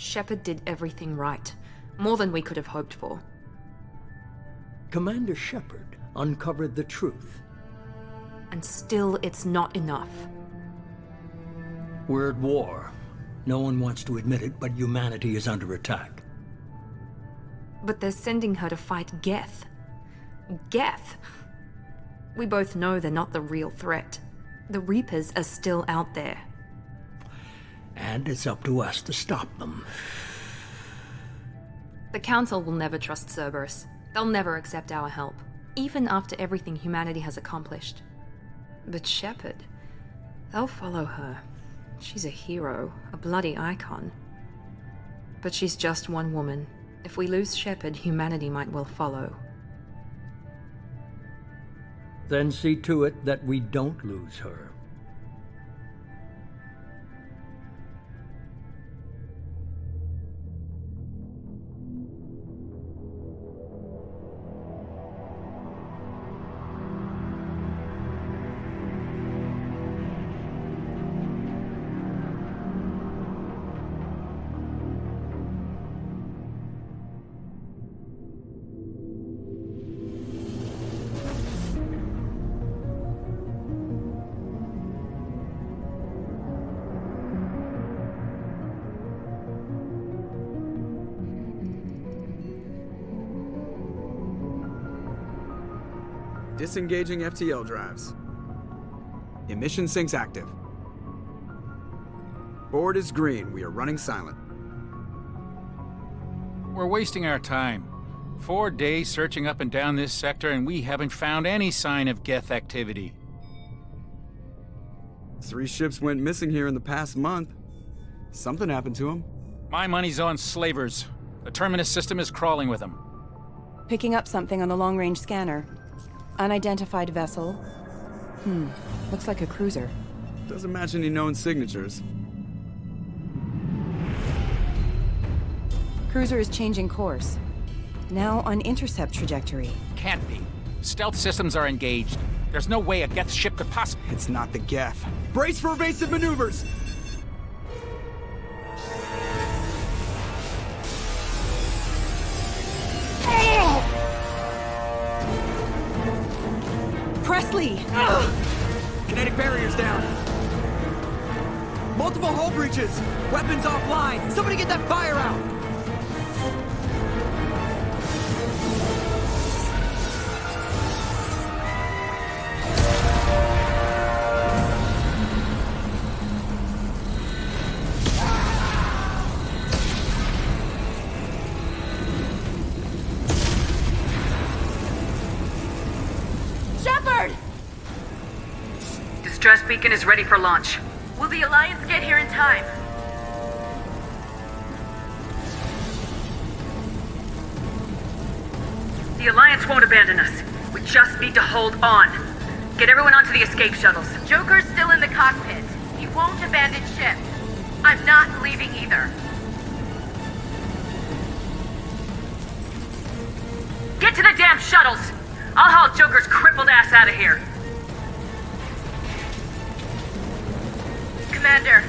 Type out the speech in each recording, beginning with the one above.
Shepard did everything right. More than we could have hoped for. Commander Shepard uncovered the truth. And still, it's not enough. We're at war. No one wants to admit it, but humanity is under attack. But they're sending her to fight Geth. Geth! We both know they're not the real threat. The Reapers are still out there. And it's up to us to stop them. The Council will never trust Cerberus. They'll never accept our help, even after everything humanity has accomplished. But Shepard, they'll follow her. She's a hero, a bloody icon. But she's just one woman. If we lose Shepard, humanity might well follow. Then see to it that we don't lose her. Disengaging FTL drives. Emission sinks active. Board is green. We are running silent. We're wasting our time. 4 days searching up and down this sector, and we haven't found any sign of Geth activity. 3 ships went missing here in the past month. Something happened to them. My money's on slavers. The Terminus system is crawling with them. Picking up something on the long-range scanner. Unidentified vessel. Looks like a cruiser. Doesn't match any known signatures. Cruiser is changing course. Now on intercept trajectory. Can't be. Stealth systems are engaged. There's no way a Geth ship could possibly... It's not the Geth. Brace for evasive maneuvers! Presley! Kinetic barriers down. Multiple hull breaches. Weapons offline. Somebody get that fire out. Shepard! Distress beacon is ready for launch. Will the Alliance get here in time? The Alliance won't abandon us. We just need to hold on. Get everyone onto the escape shuttles. Joker's still in the cockpit. He won't abandon ship. I'm not leaving either. Get to the damn shuttles! I'll haul Joker's crippled ass out of here. Commander.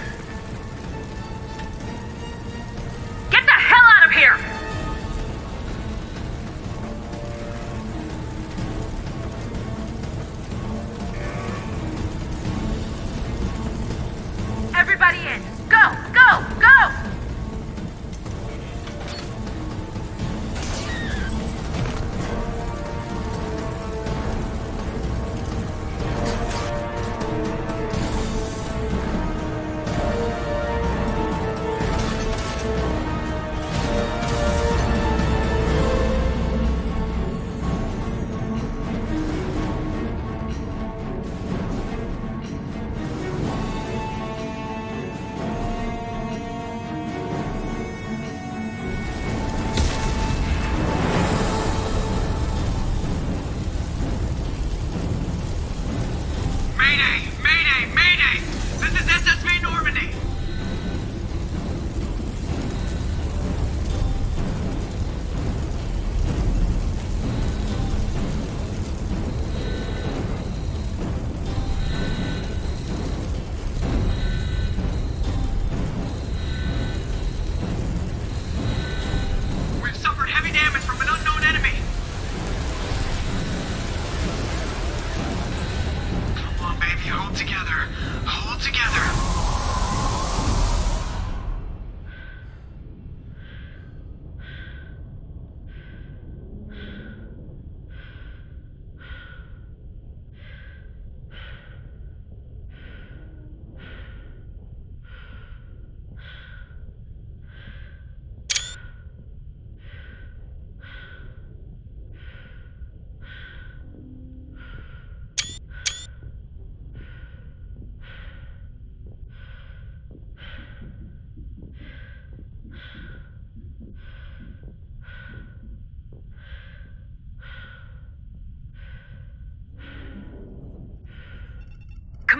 Get the hell out of here! Everybody in! Go! Go! Go!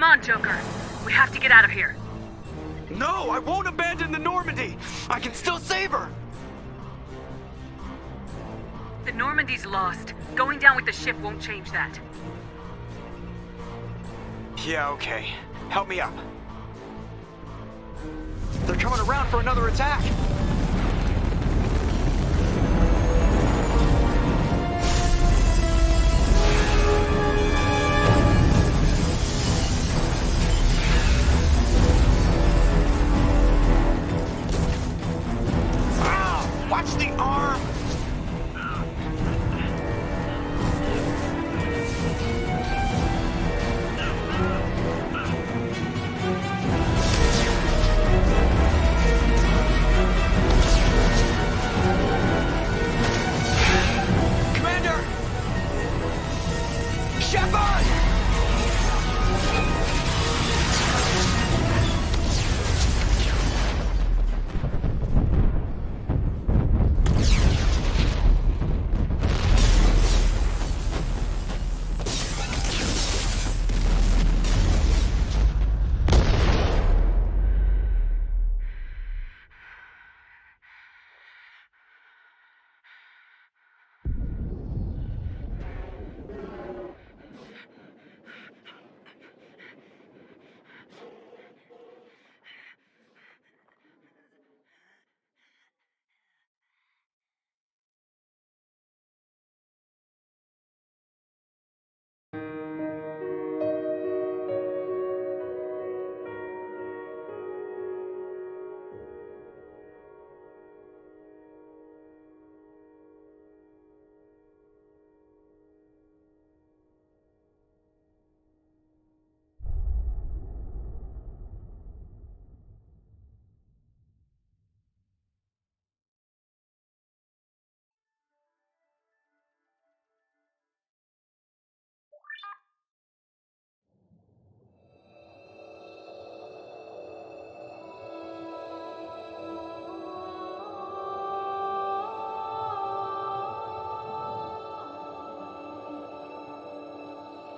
Come on, Joker. We have to get out of here. No, I won't abandon the Normandy! I can still save her! The Normandy's lost. Going down with the ship won't change that. Yeah, okay. Help me up. They're coming around for another attack! Watch the arm! Commander! Shepard!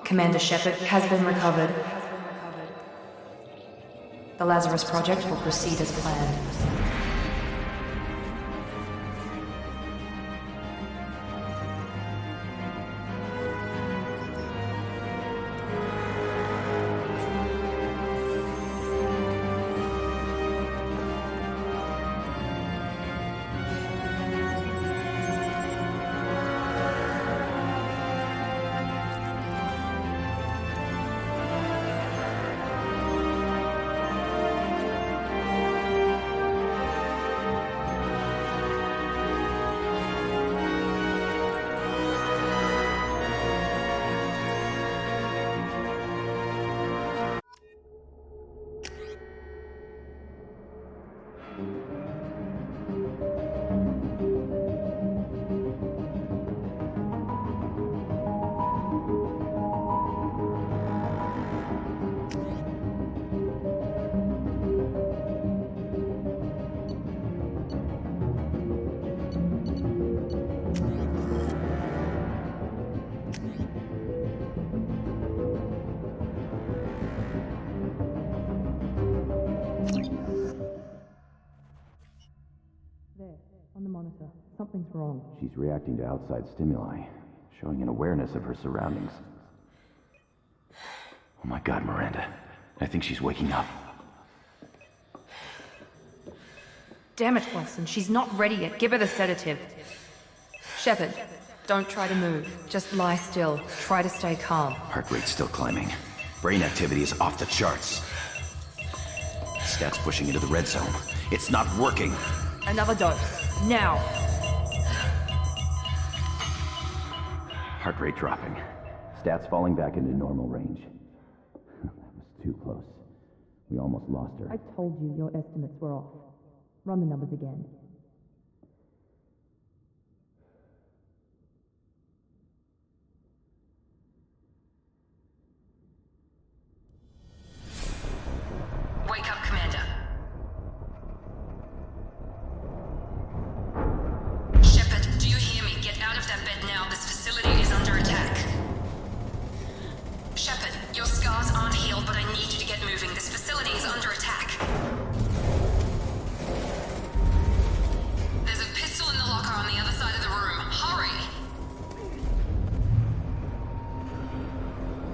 Commander Shepard has been recovered. The Lazarus Project will proceed as planned. On the monitor. Something's wrong. She's reacting to outside stimuli, showing an awareness of her surroundings. Oh my God, Miranda. I think she's waking up. Damn it, Wilson. She's not ready yet. Give her the sedative. Shepard, don't try to move. Just lie still. Try to stay calm. Heart rate's still climbing. Brain activity is off the charts. Stats pushing into the red zone. It's not working. Another dose. Now. Heart rate dropping. Stats falling back into normal range. That was too close. We almost lost her. I told you your estimates were off. Run the numbers again. Wake up, Commander. Shepard, do you hear me? Get out of that bed now. This facility is under attack. Shepard, your scars aren't healed, but I need facility is under attack. There's a pistol in the locker on the other side of the room. Hurry!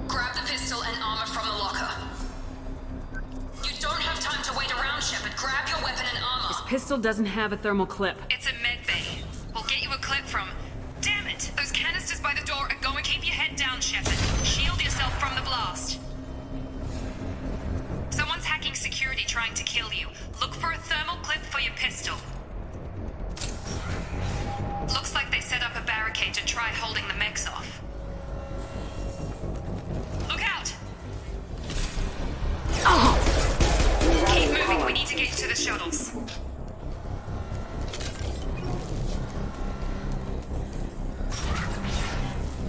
Grab the pistol and armor from the locker. You don't have time to wait around, Shepard. Grab your weapon and armor. This pistol doesn't have a thermal clip. It's a med bay. We'll get you a clip from... Damn it! Those canisters by the door are going. Keep your head down, Shepard. Shield yourself from the blast. Someone's hacking security trying to kill you. Look for a thermal clip for your pistol. Looks like they set up a barricade to try holding the mechs off. Look out! Keep moving, we need to get you to the shuttles.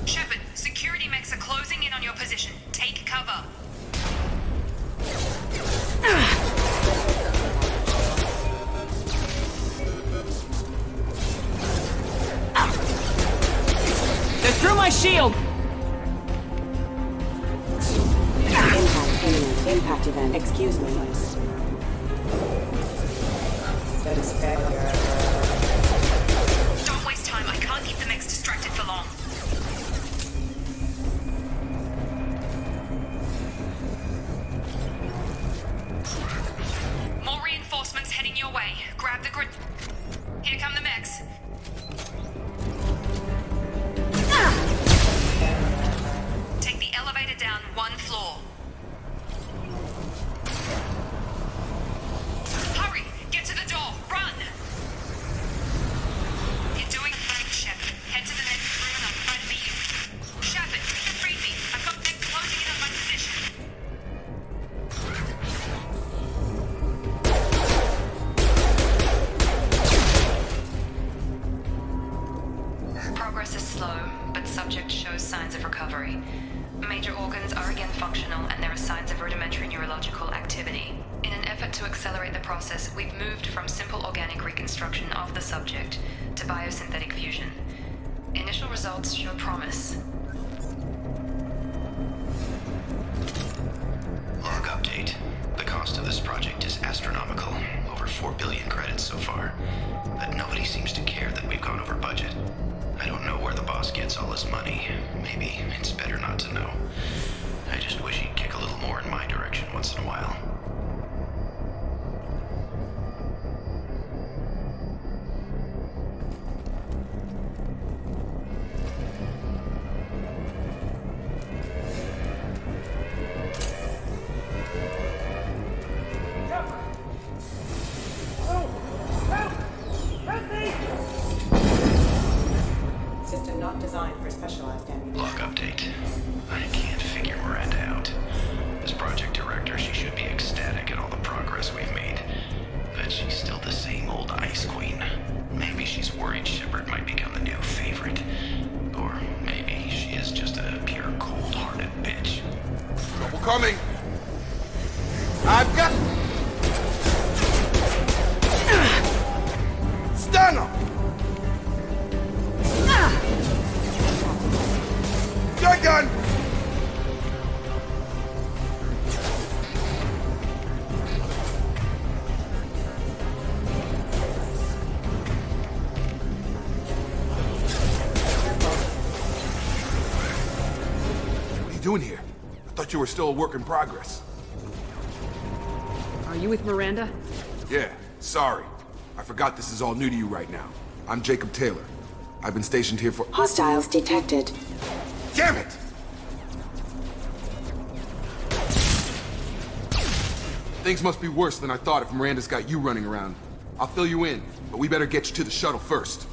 Shepard, security mechs are closing in on your position. Take cover. They're through my shield! Impact imminent. Impact event. Excuse me. Don't waste time. I can't keep the mechs distracted for long. More reinforcements heading your way. Grab the grid. Here come the mechs. Take the elevator down one floor. Hurry! Get to the door! Run! You're doing fine, Shepard. Head to the next room and I'll try to meet you. Shepard, read me. I've got mechs closing in on my position. Progress is slow, but subject shows signs of recovery. Major organs are again functional, and there are signs of rudimentary neurological activity. In an effort to accelerate the process, we've moved from simple organic reconstruction of the subject to biosynthetic fusion. Initial results show promise. Log update. The cost of this project is astronomical. Over 4 billion credits so far. But nobody seems to care that we've gone over budget. I don't know where the boss gets all his money. Maybe it's better not to know. I just wish he'd kick a little more in my direction once in a while. System not designed for specialized ammunition. Log update. I can't figure Miranda out. As project director, she should be ecstatic at all the progress we've made. But she's still the same old ice queen. Maybe she's worried Shepard might become the new favorite. Or maybe she is just a pure cold-hearted bitch. Trouble coming! I've got... Stun him! Gun! What are you doing here? I thought you were still a work in progress. Are you with Miranda? Yeah, sorry. I forgot this is all new to you right now. I'm Jacob Taylor. I've been stationed here for... Hostiles detected. Damn it! Things must be worse than I thought if Miranda's got you running around. I'll fill you in, but we better get you to the shuttle first.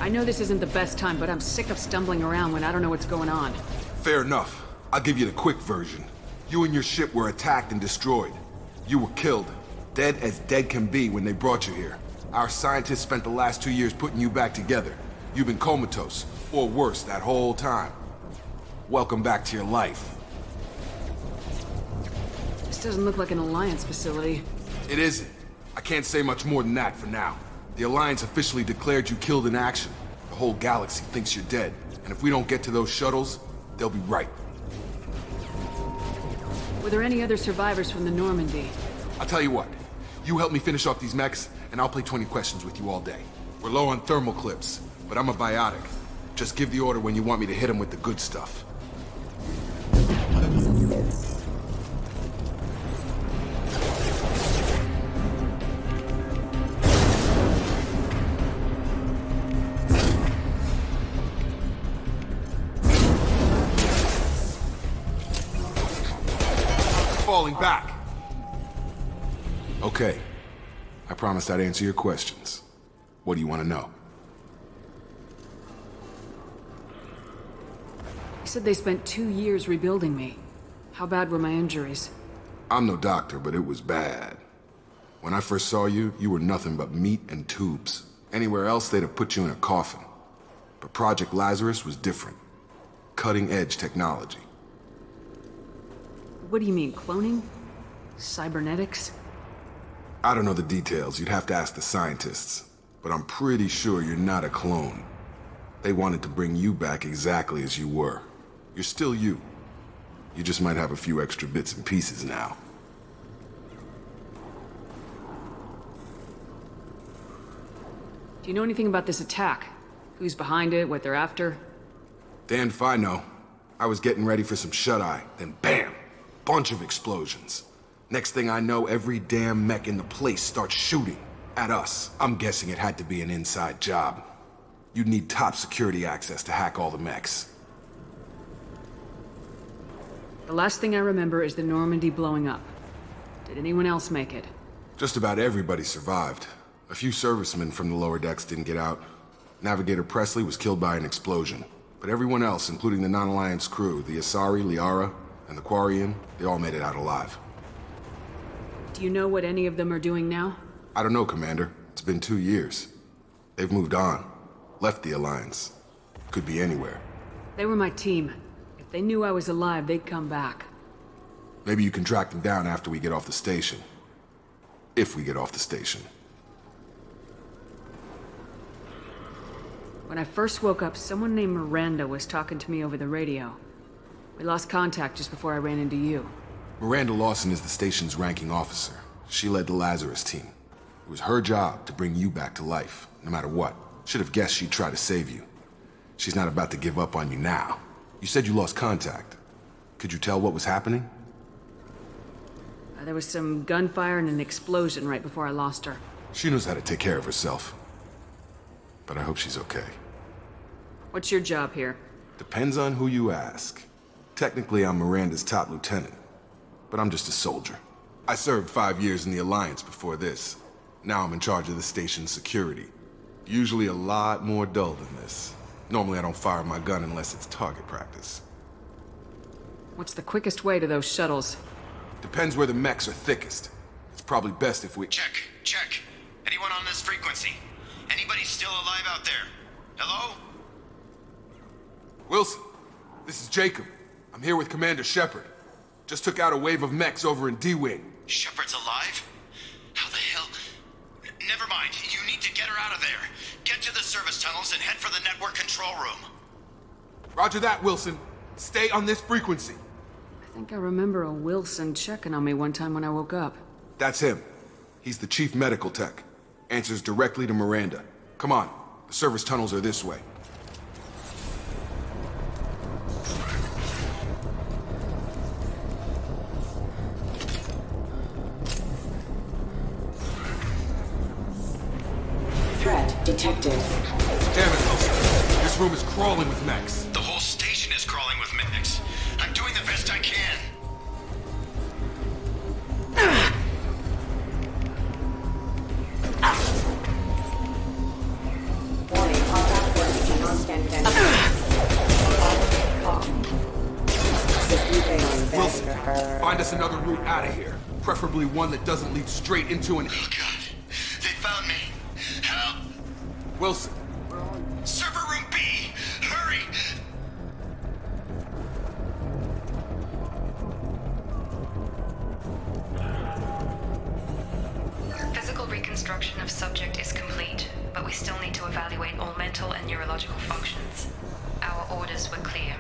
I know this isn't the best time, but I'm sick of stumbling around when I don't know what's going on. Fair enough. I'll give you the quick version. You and your ship were attacked and destroyed. You were killed. Dead as dead can be when they brought you here. Our scientists spent the last 2 years putting you back together. You've been comatose, or worse, that whole time. Welcome back to your life. This doesn't look like an Alliance facility. It isn't. I can't say much more than that for now. The Alliance officially declared you killed in action. The whole galaxy thinks you're dead. And if we don't get to those shuttles, they'll be right. Were there any other survivors from the Normandy? I'll tell you what. You help me finish off these mechs, and I'll play 20 questions with you all day. We're low on thermal clips, but I'm a biotic. Just give the order when you want me to hit them with the good stuff. Falling back. Okay. I promised I'd answer your questions. What do you want to know? You said they spent 2 years rebuilding me. How bad were my injuries? I'm no doctor, but it was bad. When I first saw you, you were nothing but meat and tubes. Anywhere else, they'd have put you in a coffin. But Project Lazarus was different. Cutting-edge technology. What do you mean, cloning? Cybernetics? I don't know the details. You'd have to ask the scientists. But I'm pretty sure you're not a clone. They wanted to bring you back exactly as you were. You're still you. You just might have a few extra bits and pieces now. Do you know anything about this attack? Who's behind it, what they're after? Damned if I know. I was getting ready for some shut-eye, then bam! Bunch of explosions. Next thing I know, every damn mech in the place starts shooting at us. I'm guessing it had to be an inside job. You'd need top security access to hack all the mechs. The last thing I remember is the Normandy blowing up. Did anyone else make it? Just about everybody survived. A few servicemen from the lower decks didn't get out. Navigator Presley was killed by an explosion. But everyone else, including the non-Alliance crew, the Asari, Liara, and the Quarian, they all made it out alive. Do you know what any of them are doing now? I don't know, Commander. It's been 2 years. They've moved on. Left the Alliance. Could be anywhere. They were my team. If they knew I was alive, they'd come back. Maybe you can track them down after we get off the station. If we get off the station. When I first woke up, someone named Miranda was talking to me over the radio. We lost contact just before I ran into you. Miranda Lawson is the station's ranking officer. She led the Lazarus team. It was her job to bring you back to life, no matter what. Should have guessed she'd try to save you. She's not about to give up on you now. You said you lost contact. Could you tell what was happening? There was some gunfire and an explosion right before I lost her. She knows how to take care of herself. But I hope she's okay. What's your job here? Depends on who you ask. Technically, I'm Miranda's top lieutenant. But I'm just a soldier. I served 5 years in the Alliance before this. Now I'm in charge of the station's security. Usually a lot more dull than this. Normally I don't fire my gun unless it's target practice. What's the quickest way to those shuttles? Depends where the mechs are thickest. It's probably best if we... Check. Anyone on this frequency? Anybody still alive out there? Hello? Wilson, this is Jacob. I'm here with Commander Shepard. Just took out a wave of mechs over in D-Wing. Shepard's alive? How the hell? Never mind. You need to get her out of there. Get to the service tunnels and head for the network control room. Roger that, Wilson. Stay on this frequency. I think I remember a Wilson checking on me one time when I woke up. That's him. He's the chief medical tech. Answers directly to Miranda. Come on. The service tunnels are this way. Threat detected. Damn it, Wilson. This room is crawling with mechs. The whole station is crawling with mechs. I'm doing the best I can. Warning, contact working non-standard engine. Wilson, find us another route out of here. Preferably one that doesn't lead straight into an... Oh, God. They found me. Help! Wilson. Server room B! Hurry! Physical reconstruction of subject is complete, but we still need to evaluate all mental and neurological functions. Our orders were clear.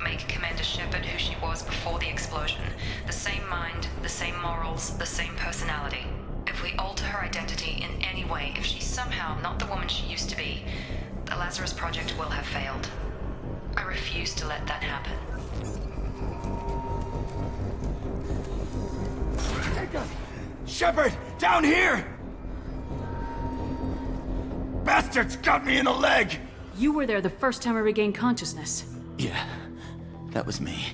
Make Commander Shepard who she was before the explosion. The same mind, the same morals, the same personality. If we alter her identity in any way, if she's somehow not the woman she used to be, the Lazarus Project will have failed. I refuse to let that happen. Shepard, down here! Bastards got me in the leg! You were there the first time I regained consciousness. Yeah, that was me.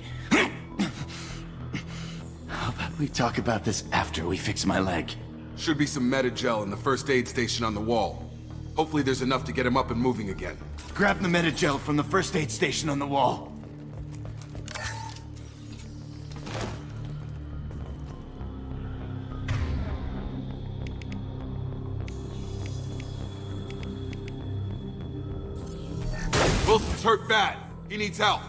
How about we talk about this after we fix my leg? Should be some Metagel in the first aid station on the wall. Hopefully there's enough to get him up and moving again. Grab the Metagel from the first aid station on the wall. Wilson's hurt bad. He needs help.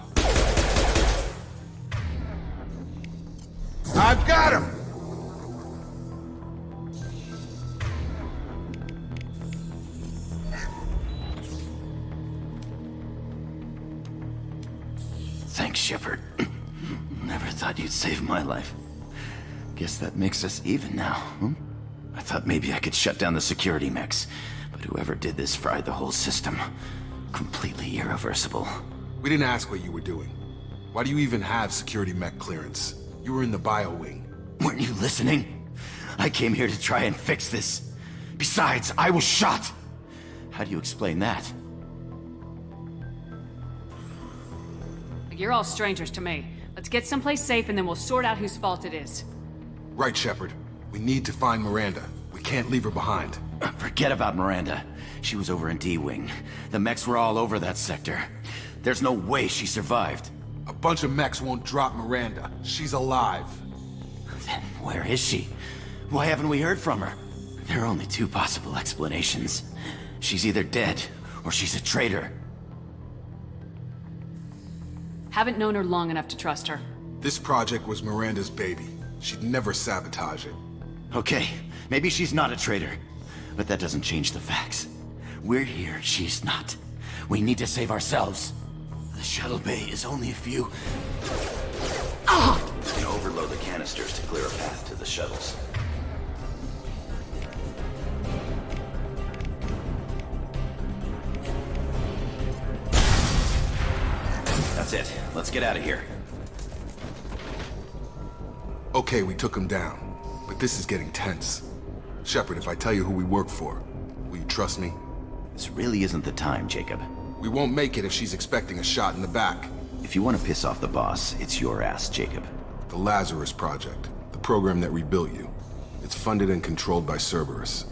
I've got him! Thanks, Shepard. Never thought you'd save my life. Guess that makes us even now, hmm? I thought maybe I could shut down the security mechs, but whoever did this fried the whole system. Completely irreversible. We didn't ask what you were doing. Why do you even have security mech clearance? You were in the bio wing. Weren't you listening? I came here to try and fix this. Besides, I was shot. How do you explain that? You're all strangers to me. Let's get someplace safe and then we'll sort out whose fault it is. Right, Shepard. We need to find Miranda. We can't leave her behind. Forget about Miranda. She was over in D-Wing. The mechs were all over that sector. There's no way she survived. A bunch of mechs won't drop Miranda. She's alive. Then where is she? Why haven't we heard from her? There are only two possible explanations. She's either dead, or she's a traitor. Haven't known her long enough to trust her. This project was Miranda's baby. She'd never sabotage it. Okay, maybe she's not a traitor. But that doesn't change the facts. We're here, she's not. We need to save ourselves. The shuttle bay is only a few... You can overload the canisters to clear a path to the shuttles. That's it. Let's get out of here. Okay, we took him down. But this is getting tense. Shepard, if I tell you who we work for, will you trust me? This really isn't the time, Jacob. We won't make it if she's expecting a shot in the back. If you want to piss off the boss, it's your ass, Jacob. The Lazarus Project, the program that rebuilt you. It's funded and controlled by Cerberus.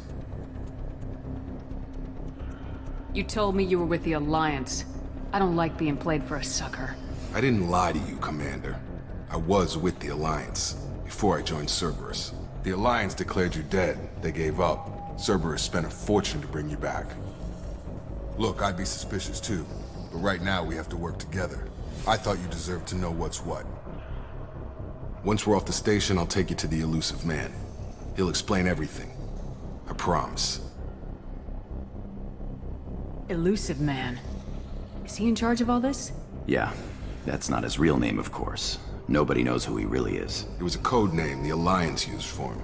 You told me you were with the Alliance. I don't like being played for a sucker. I didn't lie to you, Commander. I was with the Alliance, before I joined Cerberus. The Alliance declared you dead. They gave up. Cerberus spent a fortune to bring you back. Look, I'd be suspicious too, but right now we have to work together. I thought you deserved to know what's what. Once we're off the station, I'll take you to the elusive man. He'll explain everything. I promise. Elusive man. Is he in charge of all this? Yeah, that's not his real name, of course. Nobody knows who he really is. It was a code name the Alliance used for him.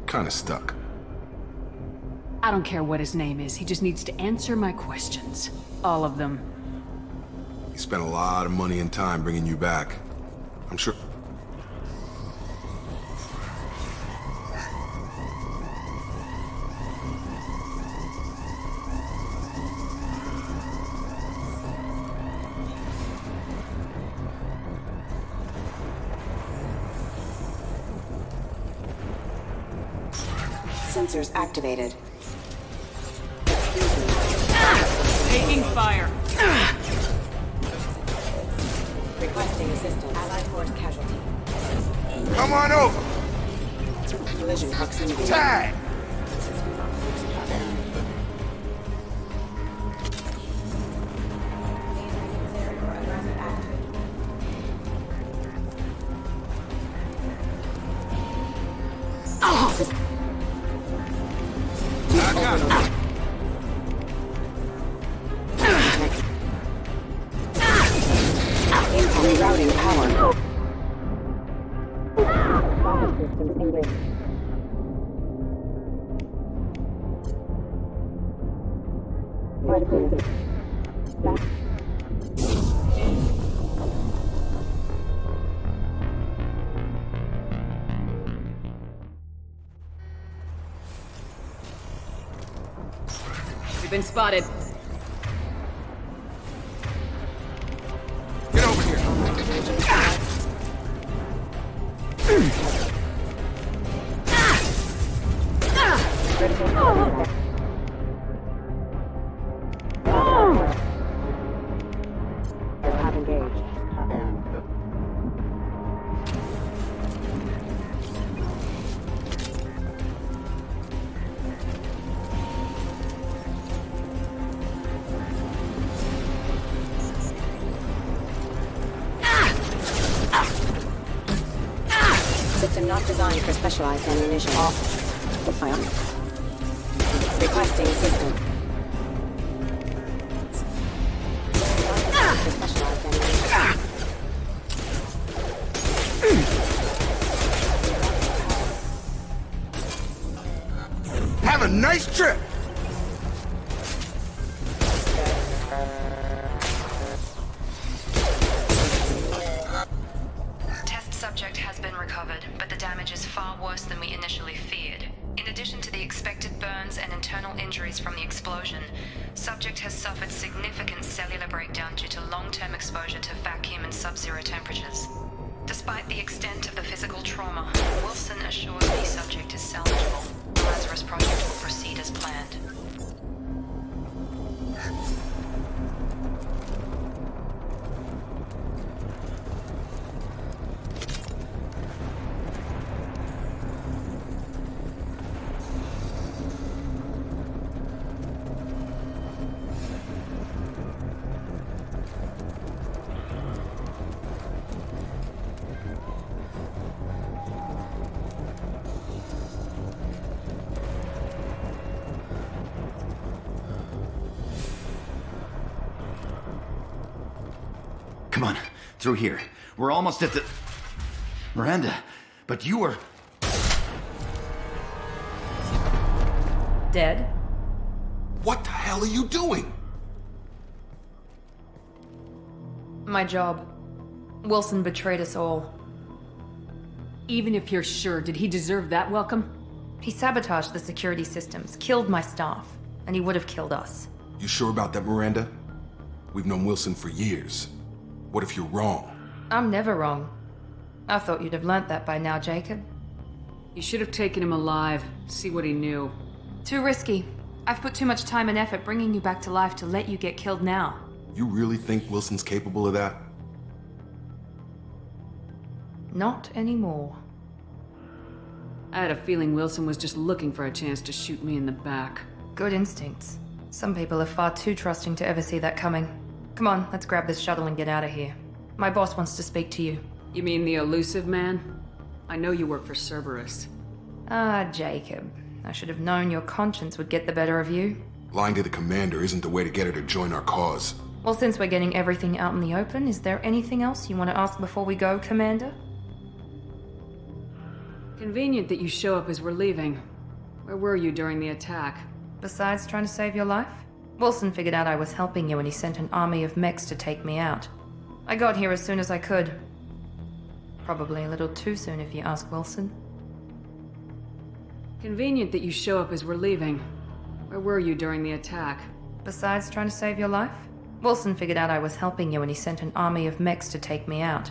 Kinda stuck. I don't care what his name is, he just needs to answer my questions. All of them. He spent a lot of money and time bringing you back. I'm sure... Sensors activated. Taking fire. Requesting assistance. Allied force casualty. Come on over! Collision proximity. Tag! I got him. Incoming We've been spotted. Get over here. Have engaged. System not designed for specialized ammunition. Fire. Requesting assistance. For specialized ammunition. Have a nice trip! Test subject has been recovered, but the damage is far worse than we initially feared. In addition to the expected burns and internal injuries from the explosion, subject has suffered significant cellular breakdown due to long-term exposure to vacuum and sub-zero temperatures. Despite the extent of the physical trauma, Wilson assures me subject is salvageable. The Lazarus project will proceed as planned. Come on, through here. We're almost at the... Miranda, but you were... Dead? What the hell are you doing? My job. Wilson betrayed us all. Even if you're sure, did he deserve that welcome? He sabotaged the security systems, killed my staff, and he would have killed us. You sure about that, Miranda? We've known Wilson for years. What if you're wrong? I'm never wrong. I thought you'd have learnt that by now, Jacob. You should have taken him alive, see what he knew. Too risky. I've put too much time and effort bringing you back to life to let you get killed now. You really think Wilson's capable of that? Not anymore. I had a feeling Wilson was just looking for a chance to shoot me in the back. Good instincts. Some people are far too trusting to ever see that coming. Come on, let's grab this shuttle and get out of here. My boss wants to speak to you. You mean the elusive man? I know you work for Cerberus. Ah, Jacob. I should have known your conscience would get the better of you. Lying to the commander isn't the way to get her to join our cause. Well, since we're getting everything out in the open, is there anything else you want to ask before we go, Commander? Convenient that you show up as we're leaving. Where were you during the attack? Besides trying to save your life? Wilson figured out I was helping you and he sent an army of mechs to take me out. I got here as soon as I could. Probably a little too soon if you ask Wilson. Convenient that you show up as we're leaving. Where were you during the attack? Besides trying to save your life? Wilson figured out I was helping you and he sent an army of mechs to take me out.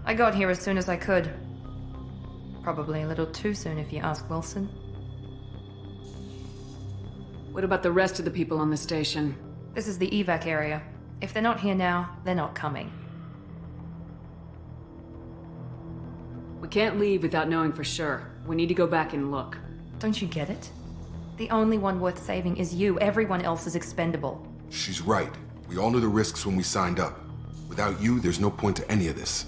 I got here as soon as I could. Probably a little too soon if you ask Wilson. What about the rest of the people on the station? This is the evac area. If they're not here now, they're not coming. We can't leave without knowing for sure. We need to go back and look. Don't you get it? The only one worth saving is you. Everyone else is expendable. She's right. We all knew the risks when we signed up. Without you, there's no point to any of this.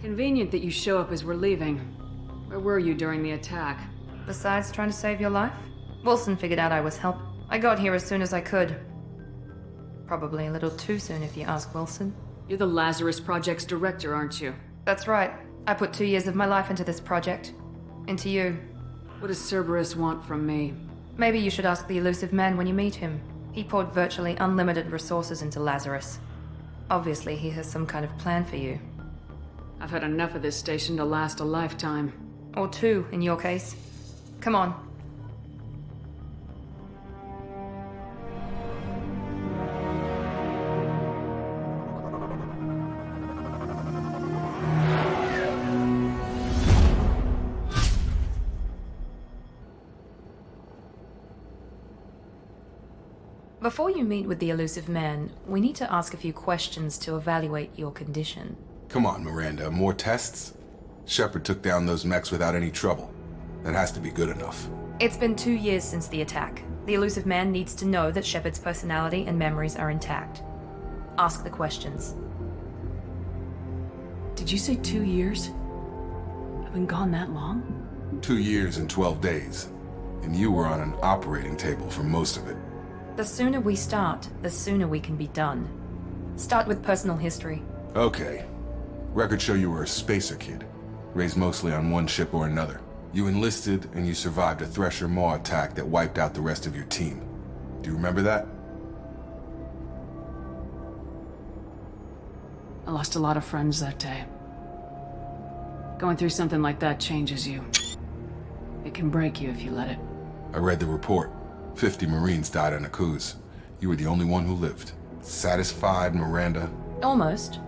Convenient that you show up as we're leaving. Where were you during the attack? Besides trying to save your life? Wilson figured out I was I got here as soon as I could. Probably a little too soon if you ask Wilson. You're the Lazarus Project's director, aren't you? That's right. I put 2 years of my life into this project. Into you. What does Cerberus want from me? Maybe you should ask the elusive man when you meet him. He poured virtually unlimited resources into Lazarus. Obviously, he has some kind of plan for you. I've had enough of this station to last a lifetime. Or two, in your case. Come on. Before you meet with the elusive man, we need to ask a few questions to evaluate your condition. Come on, Miranda, more tests? Shepard took down those mechs without any trouble. That has to be good enough. It's been 2 years since the attack. The elusive man needs to know that Shepard's personality and memories are intact. Ask the questions. Did you say 2 years? I've been gone that long? 2 years and 12 days. And you were on an operating table for most of it. The sooner we start, the sooner we can be done. Start with personal history. Okay. Records show you were a spacer kid, raised mostly on one ship or another. You enlisted and you survived a Thresher Maw attack that wiped out the rest of your team. Do you remember that? I lost a lot of friends that day. Going through something like that changes you. It can break you if you let it. I read the report. 50 Marines died on a cruise. You were the only one who lived. Satisfied, Miranda? Almost.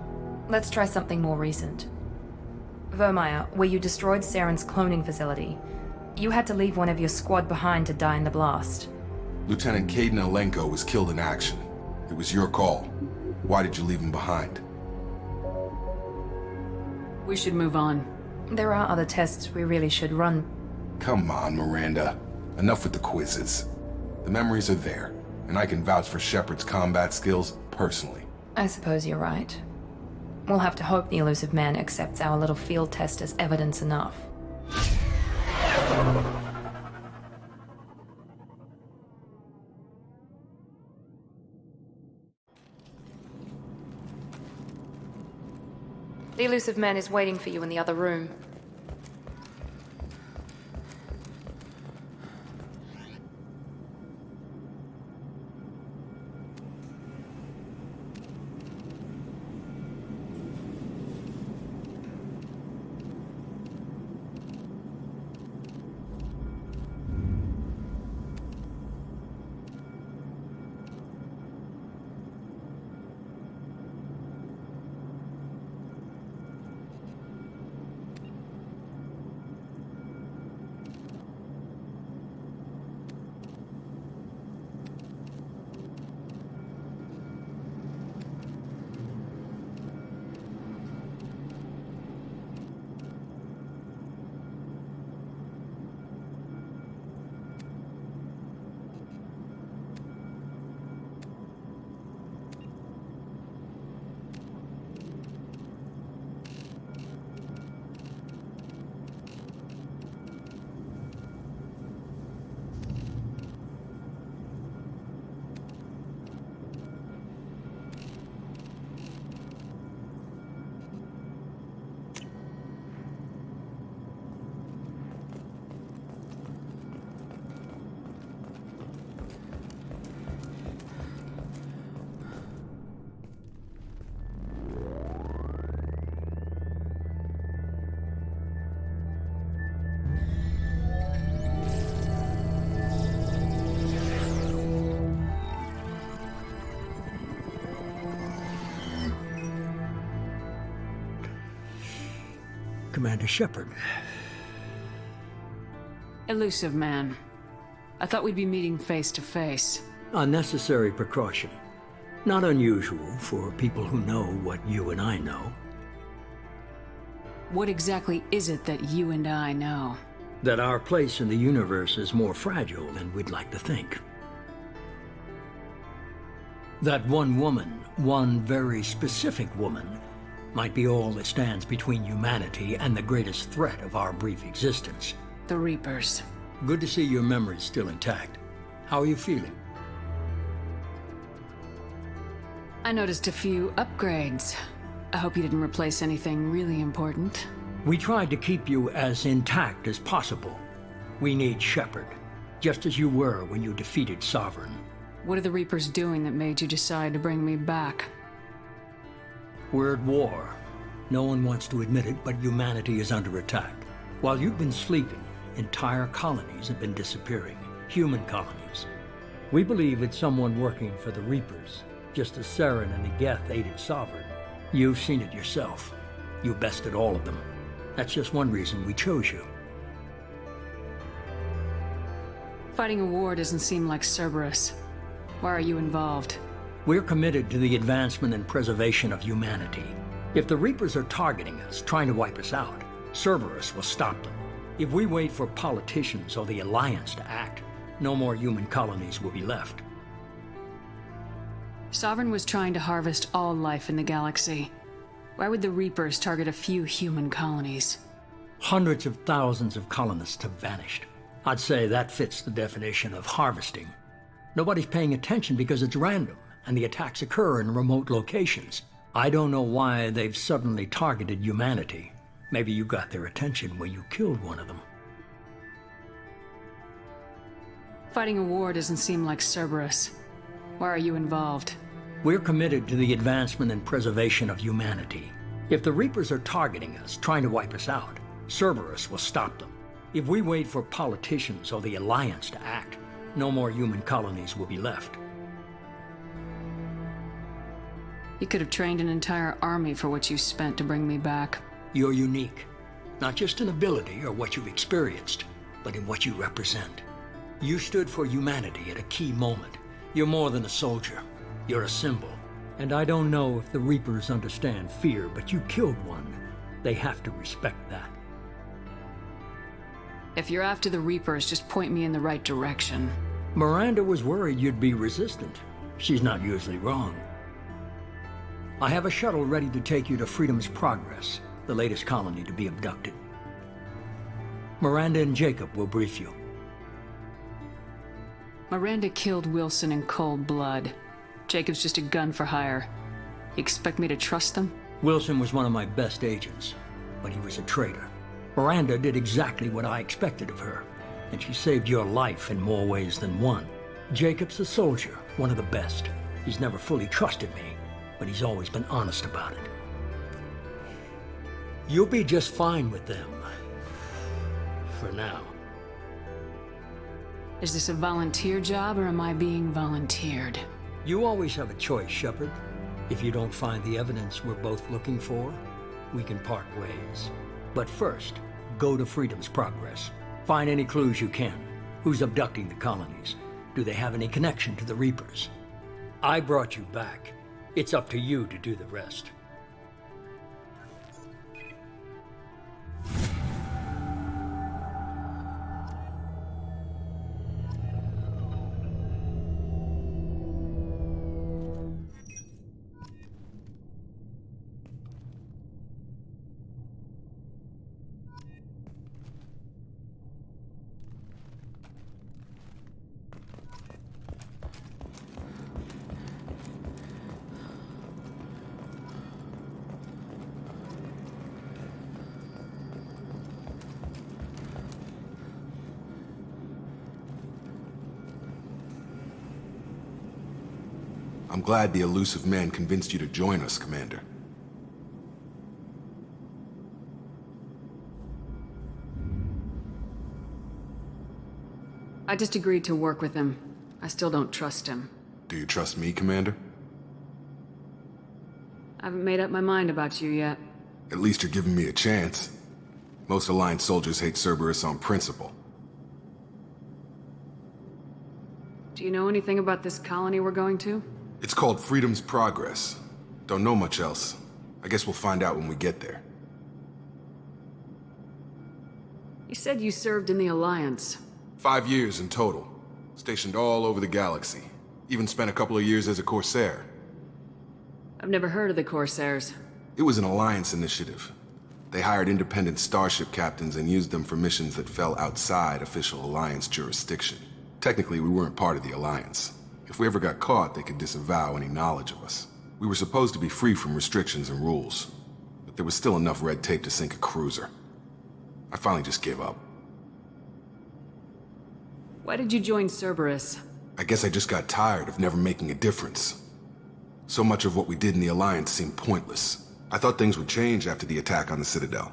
Let's try something more recent. Vermeer, where you destroyed Saren's cloning facility. You had to leave one of your squad behind to die in the blast. Lieutenant Caden Alenko was killed in action. It was your call. Why did you leave him behind? We should move on. There are other tests we really should run. Come on, Miranda. Enough with the quizzes. The memories are there, and I can vouch for Shepard's combat skills personally. I suppose you're right. We'll have to hope the elusive man accepts our little field test as evidence enough. The elusive man is waiting for you in the other room. Commander Shepard. Elusive man. I thought we'd be meeting face to face. Unnecessary precaution. Not unusual for people who know what you and I know. What exactly is it that you and I know? That our place in the universe is more fragile than we'd like to think. That one woman, one very specific woman, might be all that stands between humanity and the greatest threat of our brief existence. The Reapers. Good to see your memory's still intact. How are you feeling? I noticed a few upgrades. I hope you didn't replace anything really important. We tried to keep you as intact as possible. We need Shepard, just as you were when you defeated Sovereign. What are the Reapers doing that made you decide to bring me back? We're at war. No one wants to admit it, but humanity is under attack. While you've been sleeping, entire colonies have been disappearing. Human colonies. We believe it's someone working for the Reapers, just as Saren and the Geth aided Sovereign. You've seen it yourself. You bested all of them. That's just one reason we chose you. Fighting a war doesn't seem like Cerberus. Why are you involved? We're committed to the advancement and preservation of humanity. If the Reapers are targeting us, trying to wipe us out, Cerberus will stop them. If we wait for politicians or the Alliance to act, no more human colonies will be left. Sovereign was trying to harvest all life in the galaxy. Why would the Reapers target a few human colonies? Hundreds of thousands of colonists have vanished. I'd say that fits the definition of harvesting. Nobody's paying attention because it's random, and the attacks occur in remote locations. I don't know why they've suddenly targeted humanity. Maybe you got their attention when you killed one of them. Fighting a war doesn't seem like Cerberus. Why are you involved? We're committed to the advancement and preservation of humanity. If the Reapers are targeting us, trying to wipe us out, Cerberus will stop them. If we wait for politicians or the Alliance to act, no more human colonies will be left. You could have trained an entire army for what you spent to bring me back. You're unique, not just in ability or what you've experienced, but in what you represent. You stood for humanity at a key moment. You're more than a soldier. You're a symbol. And I don't know if the Reapers understand fear, but you killed one. They have to respect that. If you're after the Reapers, just point me in the right direction. Miranda was worried you'd be resistant. She's not usually wrong. I have a shuttle ready to take you to Freedom's Progress, the latest colony to be abducted. Miranda and Jacob will brief you. Miranda killed Wilson in cold blood. Jacob's just a gun for hire. You expect me to trust them? Wilson was one of my best agents, but he was a traitor. Miranda did exactly what I expected of her, and she saved your life in more ways than one. Jacob's a soldier, one of the best. He's never fully trusted me, but he's always been honest about it. You'll be just fine with them. For now. Is this a volunteer job, or am I being volunteered? You always have a choice, Shepard. If you don't find the evidence we're both looking for, we can part ways. But first, go to Freedom's Progress. Find any clues you can. Who's abducting the colonies? Do they have any connection to the Reapers? I brought you back. It's up to you to do the rest. I'm glad the elusive man convinced you to join us, Commander. I just agreed to work with him. I still don't trust him. Do you trust me, Commander? I haven't made up my mind about you yet. At least you're giving me a chance. Most Alliance soldiers hate Cerberus on principle. Do you know anything about this colony we're going to? It's called Freedom's Progress. Don't know much else. I guess we'll find out when we get there. You said you served in the Alliance. 5 years in total. Stationed all over the galaxy. Even spent a couple of years as a Corsair. I've never heard of the Corsairs. It was an Alliance initiative. They hired independent starship captains and used them for missions that fell outside official Alliance jurisdiction. Technically, we weren't part of the Alliance. If we ever got caught, they could disavow any knowledge of us. We were supposed to be free from restrictions and rules, but there was still enough red tape to sink a cruiser. I finally just gave up. Why did you join Cerberus? I guess I just got tired of never making a difference. So much of what we did in the Alliance seemed pointless. I thought things would change after the attack on the Citadel.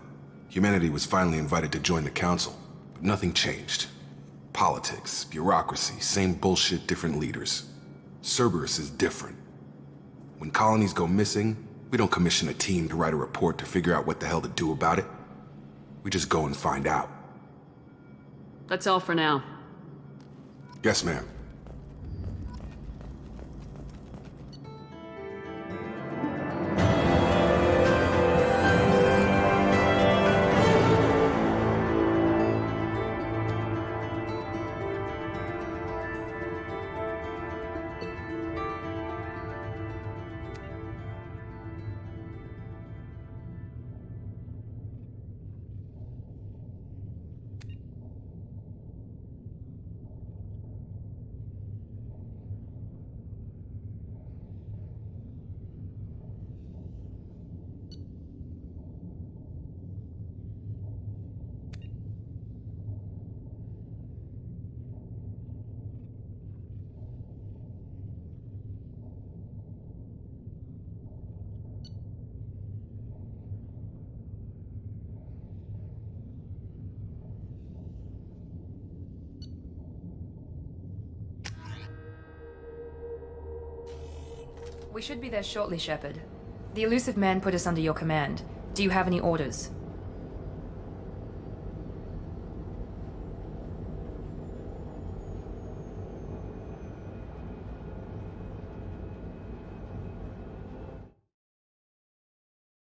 Humanity was finally invited to join the Council, but nothing changed. Politics, bureaucracy, same bullshit, different leaders. Cerberus is different. When colonies go missing, we don't commission a team to write a report to figure out what the hell to do about it. We just go and find out. That's all for now. Yes, ma'am. We should be there shortly, Shepard. The elusive man put us under your command. Do you have any orders?